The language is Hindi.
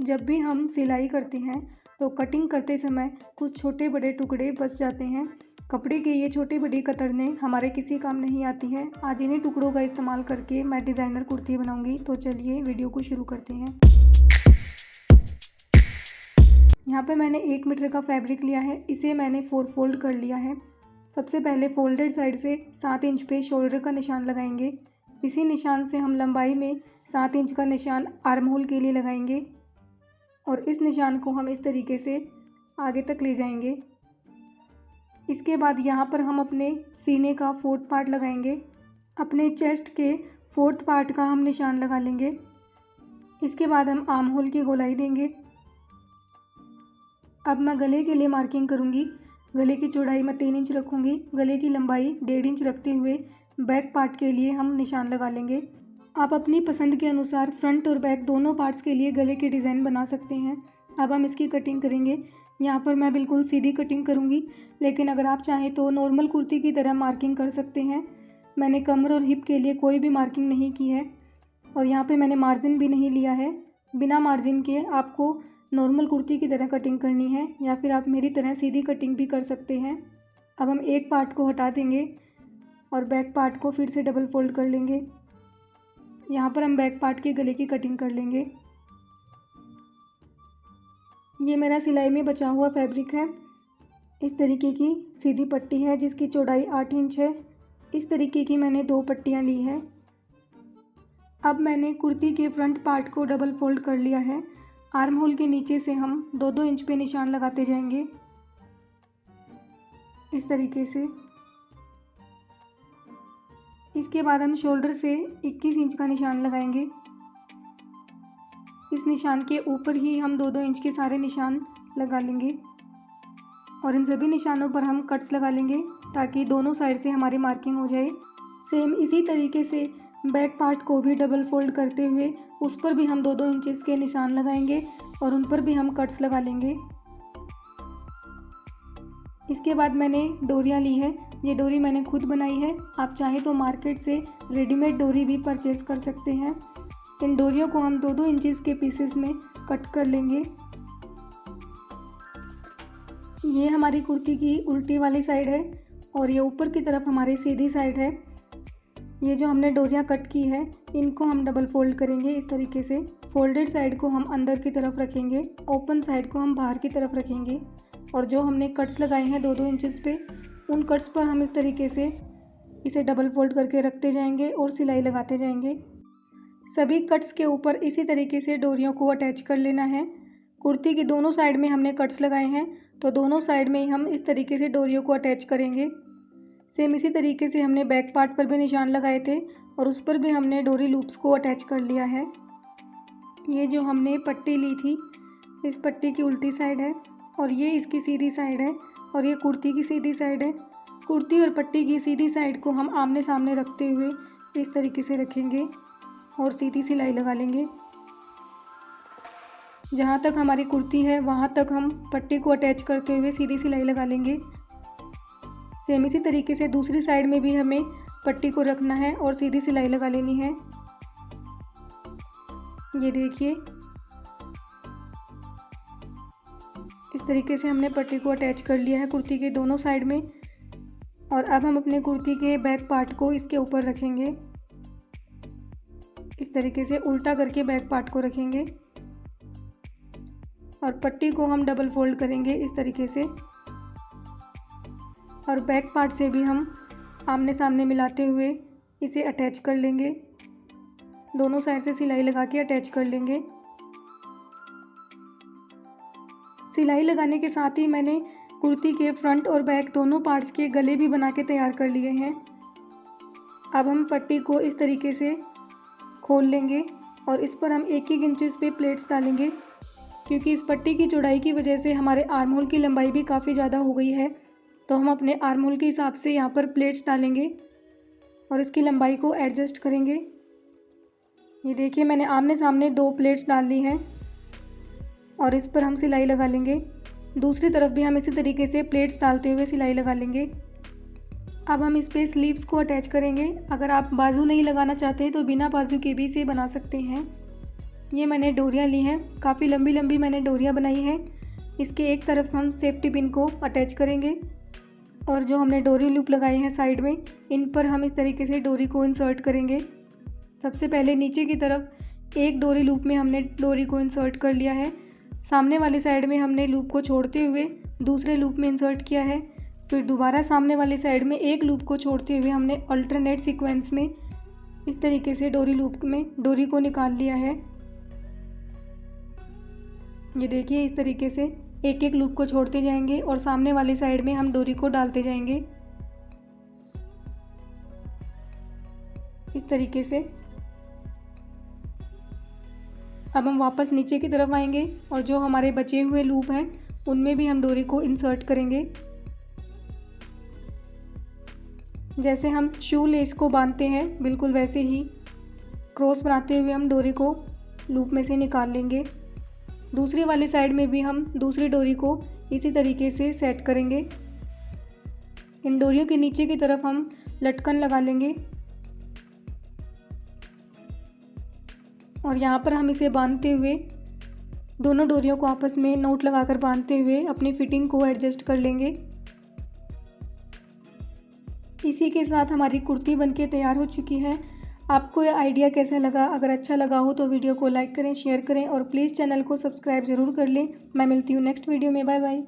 जब भी हम सिलाई करते हैं तो कटिंग करते समय कुछ छोटे बड़े टुकड़े बच जाते हैं। कपड़े के ये छोटे बड़ी कतरनें हमारे किसी काम नहीं आती हैं। आज इन्हीं टुकड़ों का इस्तेमाल करके मैं डिज़ाइनर कुर्ती बनाऊंगी। तो चलिए वीडियो को शुरू करते हैं। यहाँ पे मैंने 1 मीटर का फैब्रिक लिया है। इसे मैंने 4 फोल्ड कर लिया है। सबसे पहले फोल्डेड साइड से 7 इंच पे शोल्डर का निशान लगाएंगे। इसी निशान से हम लंबाई में 7 इंच का निशान आर्म होल के लिए लगाएंगे और इस निशान को हम इस तरीके से आगे तक ले जाएंगे। इसके बाद यहाँ पर हम अपने सीने का 4th पार्ट लगाएंगे। अपने चेस्ट के 4th पार्ट का हम निशान लगा लेंगे। इसके बाद हम आर्म होल की गोलाई देंगे। अब मैं गले के लिए मार्किंग करूँगी। गले की चौड़ाई मैं 3 इंच रखूँगी। गले की लंबाई 1.5 इंच रखते हुए बैक पार्ट के लिए हम निशान लगा लेंगे। आप अपनी पसंद के अनुसार फ्रंट और बैक दोनों पार्ट्स के लिए गले के डिज़ाइन बना सकते हैं। अब हम इसकी कटिंग करेंगे। यहाँ पर मैं बिल्कुल सीधी कटिंग करूँगी, लेकिन अगर आप चाहें तो नॉर्मल कुर्ती की तरह मार्किंग कर सकते हैं। मैंने कमर और हिप के लिए कोई भी मार्किंग नहीं की है और यहाँ पे मैंने मार्जिन भी नहीं लिया है। बिना मार्जिन के आपको नॉर्मल कुर्ती की तरह कटिंग करनी है या फिर आप मेरी तरह सीधी कटिंग भी कर सकते हैं। अब हम एक पार्ट को हटा देंगे और बैक पार्ट को फिर से डबल फोल्ड कर लेंगे। यहाँ पर हम बैक पार्ट के गले की कटिंग कर लेंगे। ये मेरा सिलाई में बचा हुआ फैब्रिक है। इस तरीके की सीधी पट्टी है जिसकी चौड़ाई 8 इंच है। इस तरीके की मैंने 2 पट्टियाँ ली है। अब मैंने कुर्ती के फ्रंट पार्ट को डबल फोल्ड कर लिया है। आर्म होल के नीचे से हम 2-2 इंच पे निशान लगाते जाएंगे इस तरीके से। इसके बाद हम शोल्डर से 21 इंच का निशान लगाएंगे। इस निशान के ऊपर ही हम 2-2 इंच के सारे निशान लगा लेंगे और इन सभी निशानों पर हम कट्स लगा लेंगे ताकि दोनों साइड से हमारी मार्किंग हो जाए। सेम इसी तरीके से बैक पार्ट को भी डबल फोल्ड करते हुए उस पर भी हम 2-2 इंचेस के निशान लगाएंगे और उन पर भी हम कट्स लगा लेंगे। इसके बाद मैंने डोरियाँ ली है। ये डोरी मैंने खुद बनाई है। आप चाहे तो मार्केट से रेडीमेड डोरी भी परचेज़ कर सकते हैं। इन डोरियों को हम 2-2 इंचेस के पीसेस में कट कर लेंगे। ये हमारी कुर्ती की उल्टी वाली साइड है और ये ऊपर की तरफ हमारी सीधी साइड है। ये जो हमने डोरियाँ कट की है इनको हम डबल फोल्ड करेंगे इस तरीके से। फोल्डेड साइड को हम अंदर की तरफ रखेंगे, ओपन साइड को हम बाहर की तरफ रखेंगे और जो हमने कट्स लगाए हैं 2-2 इंचेस पे, उन कट्स पर हम इस तरीके से इसे डबल फोल्ड करके रखते जाएंगे और सिलाई लगाते जाएंगे। सभी कट्स के ऊपर इसी तरीके से डोरियों को अटैच कर लेना है। कुर्ती की दोनों साइड में हमने कट्स लगाए हैं तो दोनों साइड में ही हम इस तरीके से डोरियों को अटैच करेंगे। सेम इसी तरीके से हमने बैक पार्ट पर भी निशान लगाए थे और उस पर भी हमने डोरी लूप्स को अटैच कर लिया है। ये जो हमने पट्टी ली थी इस पट्टी की उल्टी साइड है और ये इसकी सीधी साइड है और ये कुर्ती की सीधी साइड है। कुर्ती और पट्टी की सीधी साइड को हम आमने सामने रखते हुए इस तरीके से रखेंगे और सीधी सिलाई लगा लेंगे। जहाँ तक हमारी कुर्ती है वहाँ तक हम पट्टी को अटैच करते हुए सीधी सिलाई लगा लेंगे। सेम इसी तरीके से दूसरी साइड में भी हमें पट्टी को रखना है और सीधी सिलाई लगा लेनी है। ये देखिए इस तरीके से हमने पट्टी को अटैच कर लिया है कुर्ती के दोनों साइड में और अब हम अपने कुर्ती के बैक पार्ट को इसके ऊपर रखेंगे। इस तरीके से उल्टा करके बैक पार्ट को रखेंगे और पट्टी को हम डबल फोल्ड करेंगे इस तरीके से और बैक पार्ट से भी हम आमने सामने मिलाते हुए इसे अटैच कर लेंगे। दोनों साइड से सिलाई लगा के अटैच कर लेंगे। सिलाई लगाने के साथ ही मैंने कुर्ती के फ्रंट और बैक दोनों पार्ट्स के गले भी बना के तैयार कर लिए हैं। अब हम पट्टी को इस तरीके से खोल लेंगे और इस पर हम 1-1 इंचेस पे प्लेट्स डालेंगे क्योंकि इस पट्टी की चौड़ाई की वजह से हमारे आर्म होल की लंबाई भी काफ़ी ज़्यादा हो गई है। तो हम अपने आर्म होल के हिसाब से यहाँ पर प्लेट्स डालेंगे और इसकी लंबाई को एडजस्ट करेंगे। ये देखिए मैंने आमने सामने 2 प्लेट्स डाल ली हैं और इस पर हम सिलाई लगा लेंगे। दूसरी तरफ भी हम इसी तरीके से प्लेट्स डालते हुए सिलाई लगा लेंगे। अब हम इस पर स्लीव्स को अटैच करेंगे। अगर आप बाजू नहीं लगाना चाहते तो बिना बाजू के भी इसे बना सकते हैं। ये मैंने डोरियाँ ली हैं, काफ़ी लंबी लंबी मैंने डोरियाँ बनाई हैं। इसके एक तरफ हम सेफ्टी पिन को अटैच करेंगे और जो हमने डोरी लूप लगाए हैं साइड में, इन पर हम इस तरीके से डोरी को इंसर्ट करेंगे। सबसे पहले नीचे की तरफ एक डोरी लूप में हमने डोरी को इंसर्ट कर लिया है। सामने वाली साइड में हमने लूप को छोड़ते हुए दूसरे लूप में इंसर्ट किया है। फिर दोबारा सामने वाली साइड में एक लूप को छोड़ते हुए हमने अल्टरनेट सीक्वेंस में इस तरीके से डोरी लूप में डोरी को निकाल लिया है। ये देखिए, इस तरीके से एक एक लूप को छोड़ते जाएंगे और सामने वाली साइड में हम डोरी को डालते जाएंगे इस तरीके से। अब हम वापस नीचे की तरफ आएंगे और जो हमारे बचे हुए लूप हैं उनमें भी हम डोरी को इंसर्ट करेंगे। जैसे हम शू लेस को बांधते हैं बिल्कुल वैसे ही क्रॉस बनाते हुए हम डोरी को लूप में से निकाल लेंगे। दूसरी वाली साइड में भी हम दूसरी डोरी को इसी तरीके से सेट करेंगे। इन डोरियों के नीचे की तरफ हम लटकन लगा लेंगे और यहाँ पर हम इसे बांधते हुए दोनों डोरियों को आपस में नोट लगाकर बांधते हुए अपनी फिटिंग को एडजस्ट कर लेंगे। इसी के साथ हमारी कुर्ती बनके तैयार हो चुकी है। आपको यह आइडिया कैसा लगा? अगर अच्छा लगा हो तो वीडियो को लाइक करें, शेयर करें और प्लीज़ चैनल को सब्सक्राइब ज़रूर कर लें। मैं मिलती हूँ नेक्स्ट वीडियो में। Bye bye.